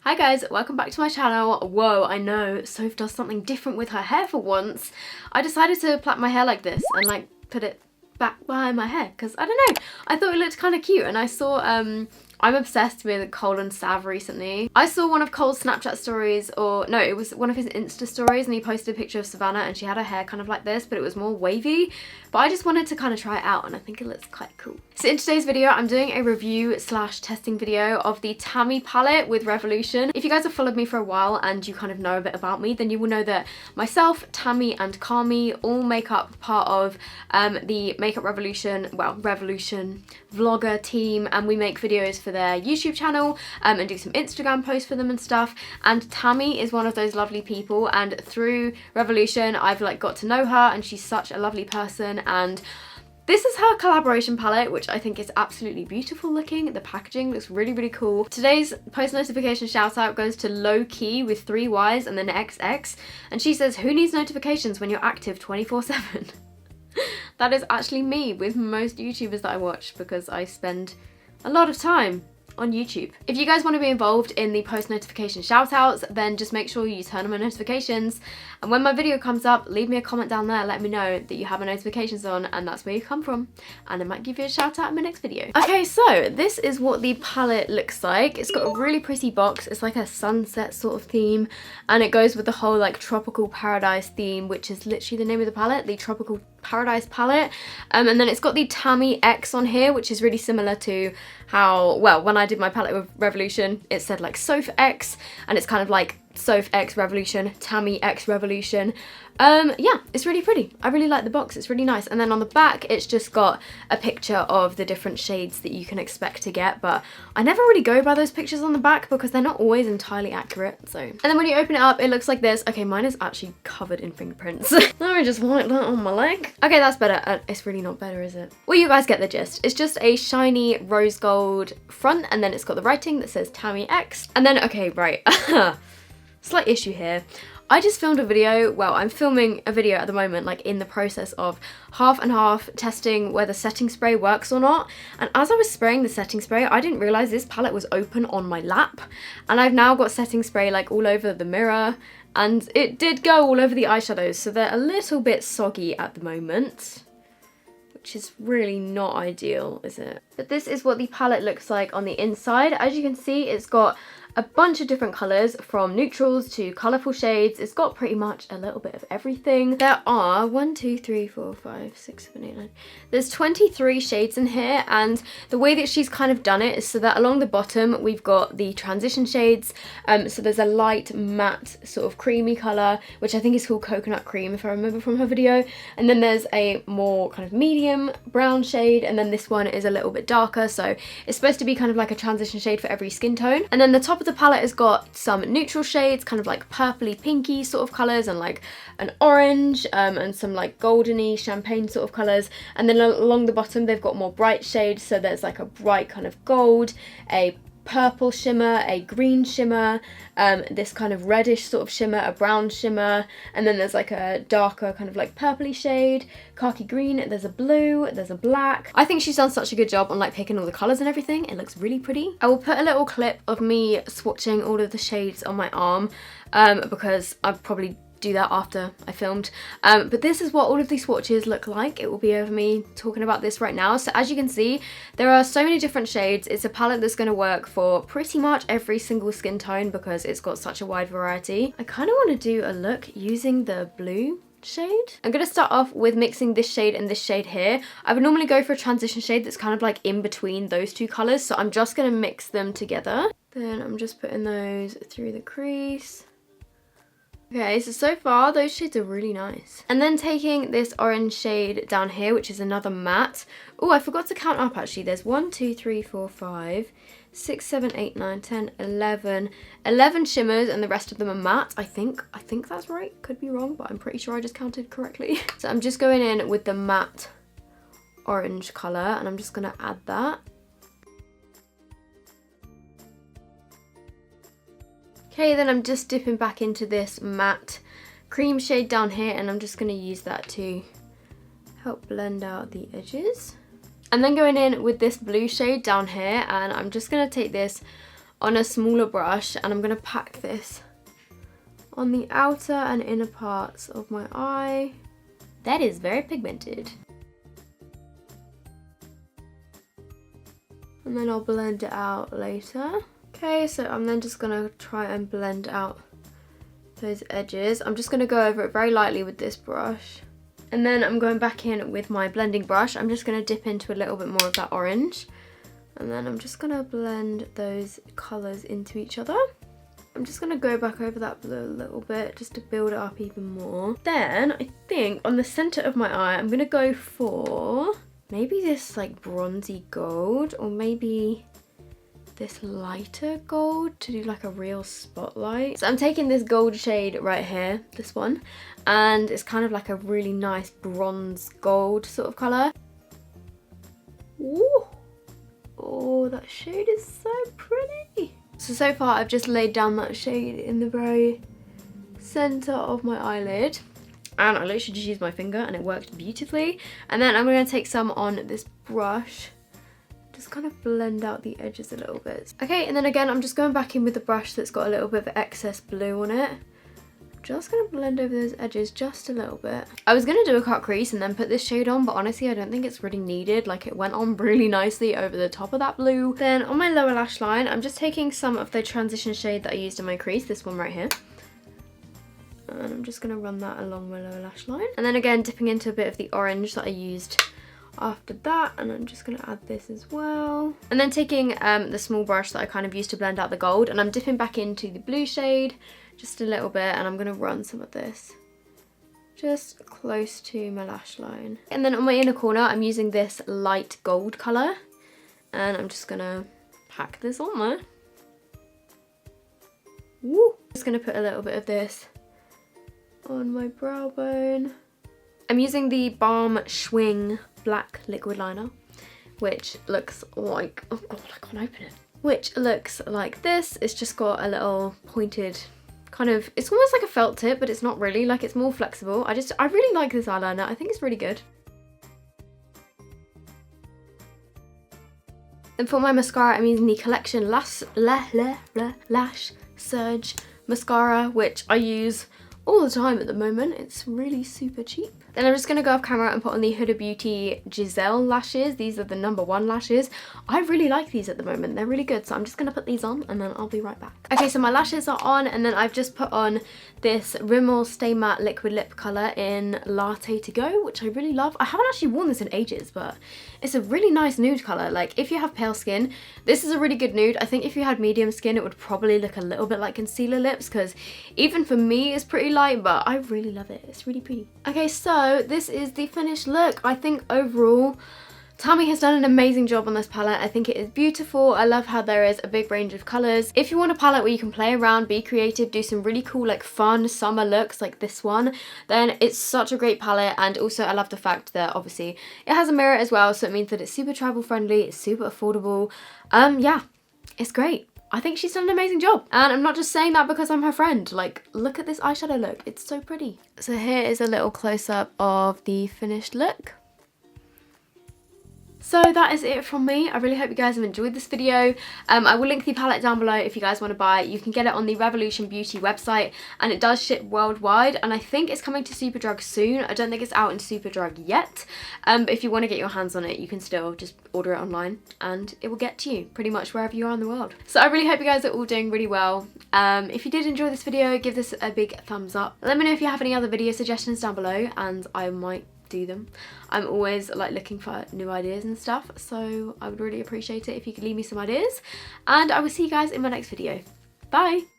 Hi guys, welcome back to my channel. Whoa, I know, Soph does something different with her hair for once. I decided to plait my hair like this and like put it back behind my hair because I don't know, I thought it looked kind of cute, and I saw I'm obsessed with Cole and Sav recently. I saw one of Cole's Snapchat stories, or no, it was one of his Insta stories, and he posted a picture of Savannah and she had her hair kind of like this, but it was more wavy. But I just wanted to kind of try it out and I think it looks quite cool. So in today's video, I'm doing a review slash testing video of the TAMMI palette with Revolution. If you guys have followed me for a while and you kind of know a bit about me, then you will know that myself, TAMMI and Carmi all make up part of the Makeup Revolution, well, Revolution vlogger team, and we make videos for their YouTube channel and do some Instagram posts for them and stuff. And TAMMI is one of those lovely people, and through Revolution I've like got to know her, and she's such a lovely person. And this is her collaboration palette, which I think is absolutely beautiful looking. The packaging looks really, really cool. Today's post notification shout out goes to Low Key with 3 Ys and then XX, and she says, "Who needs notifications when you're active 24/7?" That is actually me with most YouTubers that I watch, because I spend a lot of time on YouTube. If you guys want to be involved in the post notification shout outs, then just make sure you turn on my notifications, and when my video comes up, leave me a comment down there, let me know that you have my notifications on and that's where you come from, and I might give you a shout out in my next video. Okay, so this is what the palette looks like. It's got a really pretty box. It's like a sunset sort of theme, and it goes with the whole like tropical paradise theme, which is literally the name of the palette, the Tropical Paradise palette. And then it's got the TAMMI X on here, which is really similar to how, well, when I did my palette with Revolution, it said like Soph X, and it's kind of like Soph X Revolution, TAMMI X Revolution. Yeah, it's really pretty. I really like the box, it's really nice. And then on the back, it's just got a picture of the different shades that you can expect to get, but I never really go by those pictures on the back because they're not always entirely accurate, so. And then when you open it up, it looks like this. Okay, mine is actually covered in fingerprints. Let me just wipe that on my leg. Okay, that's better. It's really not better, is it? Well, you guys get the gist. It's just a shiny rose gold front, and then it's got the writing that says TAMMI X. And then, okay, right. Slight issue here. I just filmed a video, well, I'm filming a video at the moment, like in the process of half and half testing whether setting spray works or not. And as I was spraying the setting spray, I didn't realise this palette was open on my lap. And I've now got setting spray like all over the mirror, and it did go all over the eyeshadows, so they're a little bit soggy at the moment, which is really not ideal, is it? But this is what the palette looks like on the inside. As you can see, it's got a bunch of different colours, from neutrals to colourful shades. It's got pretty much a little bit of everything. There are 1, 2, 3, 4, 5, 6, 7, 8, 9. There's 23 shades in here, and the way that she's kind of done it is so that along the bottom we've got the transition shades. So there's a light matte sort of creamy colour, which I think is called Coconut Cream if I remember from her video. And then there's a more kind of medium brown shade, and then this one is a little bit darker, so it's supposed to be kind of like a transition shade for every skin tone. And then the top of the palette has got some neutral shades, kind of like purpley pinky sort of colours, and like an orange and some like goldeny champagne sort of colours. And then along the bottom they've got more bright shades, so there's like a bright kind of gold, a purple shimmer, a green shimmer, this kind of reddish sort of shimmer, a brown shimmer, and then there's like a darker kind of like purpley shade, khaki green, there's a blue, there's a black. I think she's done such a good job on like picking all the colours and everything. It looks really pretty. I will put a little clip of me swatching all of the shades on my arm because I've probably do that after I filmed, but this is what all of these swatches look like. It will be over me talking about this right now. So as you can see, there are so many different shades. It's a palette that's going to work for pretty much every single skin tone because it's got such a wide variety. I kind of want to do a look using the blue shade. I'm going to start off with mixing this shade and this shade here. I would normally go for a transition shade that's kind of like in between those two colours, so I'm just going to mix them together. Then I'm just putting those through the crease. Okay, so far those shades are really nice. And then taking this orange shade down here, which is another matte. Oh, I forgot to count up actually. There's 1, 2, 3, 4, 5, 6, 7, 8, 9, 10, 11. 11 shimmers, and the rest of them are matte. I think that's right. Could be wrong, but I'm pretty sure I just counted correctly. So I'm just going in with the matte orange colour, and I'm just going to add that. Okay, then I'm just dipping back into this matte cream shade down here, and I'm just going to use that to help blend out the edges. And then going in with this blue shade down here, and I'm just going to take this on a smaller brush, and I'm going to pack this on the outer and inner parts of my eye. That is very pigmented. And then I'll blend it out later. Okay, so I'm then just gonna try and blend out those edges. I'm just gonna go over it very lightly with this brush. And then I'm going back in with my blending brush. I'm just gonna dip into a little bit more of that orange. And then I'm just gonna blend those colors into each other. I'm just gonna go back over that blue a little bit just to build it up even more. Then I think on the center of my eye, I'm gonna go for maybe this like bronzy gold, or maybe this lighter gold to do like a real spotlight. So I'm taking this gold shade right here, this one, and it's kind of like a really nice bronze gold sort of color. Ooh. Oh, that shade is so pretty. So far I've just laid down that shade in the very center of my eyelid. And I literally just used my finger and it worked beautifully. And then I'm going to take some on this brush. Just kind of blend out the edges a little bit. Okay, and then again, I'm just going back in with the brush that's got a little bit of excess blue on it. Just going to blend over those edges just a little bit. I was going to do a cut crease and then put this shade on, but honestly, I don't think it's really needed. Like, it went on really nicely over the top of that blue. Then on my lower lash line, I'm just taking some of the transition shade that I used in my crease, this one right here. And I'm just going to run that along my lower lash line. And then again, dipping into a bit of the orange that I used after that, and I'm just going to add this as well. And then taking the small brush that I kind of used to blend out the gold, and I'm dipping back into the blue shade just a little bit, and I'm going to run some of this just close to my lash line. And then on my inner corner, I'm using this light gold colour, and I'm just going to pack this on there. Woo! Just going to put a little bit of this on my brow bone. I'm using the Balm Schwing black liquid liner, which looks like, oh god, I can't open it. Which looks like this. It's just got a little pointed kind of, it's almost like a felt tip, but it's not really, like it's more flexible. I really like this eyeliner. I think it's really good. And for my mascara, I'm using the Collection Lash Surge Mascara, which I use all the time at the moment. It's really super cheap. Then I'm just going to go off camera and put on the Huda Beauty Giselle lashes. These are the #1 lashes. I really like these at the moment. They're really good. So I'm just going to put these on and then I'll be right back. Okay, so my lashes are on, and then I've just put on this Rimmel Stay Matte Liquid Lip Colour in Latte To Go, which I really love. I haven't actually worn this in ages, but it's a really nice nude colour. Like, if you have pale skin, this is a really good nude. I think if you had medium skin, it would probably look a little bit like concealer lips, because even for me, it's pretty light, but I really love it. It's really pretty. Okay, so this is the finished look. I think overall, TAMMI has done an amazing job on this palette. I think it is beautiful. I love how there is a big range of colours. If you want a palette where you can play around, be creative, do some really cool, like, fun summer looks like this one, then it's such a great palette. And also I love the fact that obviously it has a mirror as well, so it means that it's super travel friendly, it's super affordable. Yeah, it's great. I think she's done an amazing job. And I'm not just saying that because I'm her friend. Like, look at this eyeshadow look. It's so pretty. So here is a little close-up of the finished look. So that is it from me. I really hope you guys have enjoyed this video. I will link the palette down below if you guys want to buy it. You can get it on the Revolution Beauty website, and it does ship worldwide, and I think it's coming to Superdrug soon. I don't think it's out in Superdrug yet, but if you want to get your hands on it, you can still just order it online and it will get to you pretty much wherever you are in the world. So I really hope you guys are all doing really well. If you did enjoy this video, give this a big thumbs up. Let me know if you have any other video suggestions down below, and I might do them. I'm always like looking for new ideas and stuff, so I would really appreciate it if you could leave me some ideas, and I will see you guys in my next video. Bye!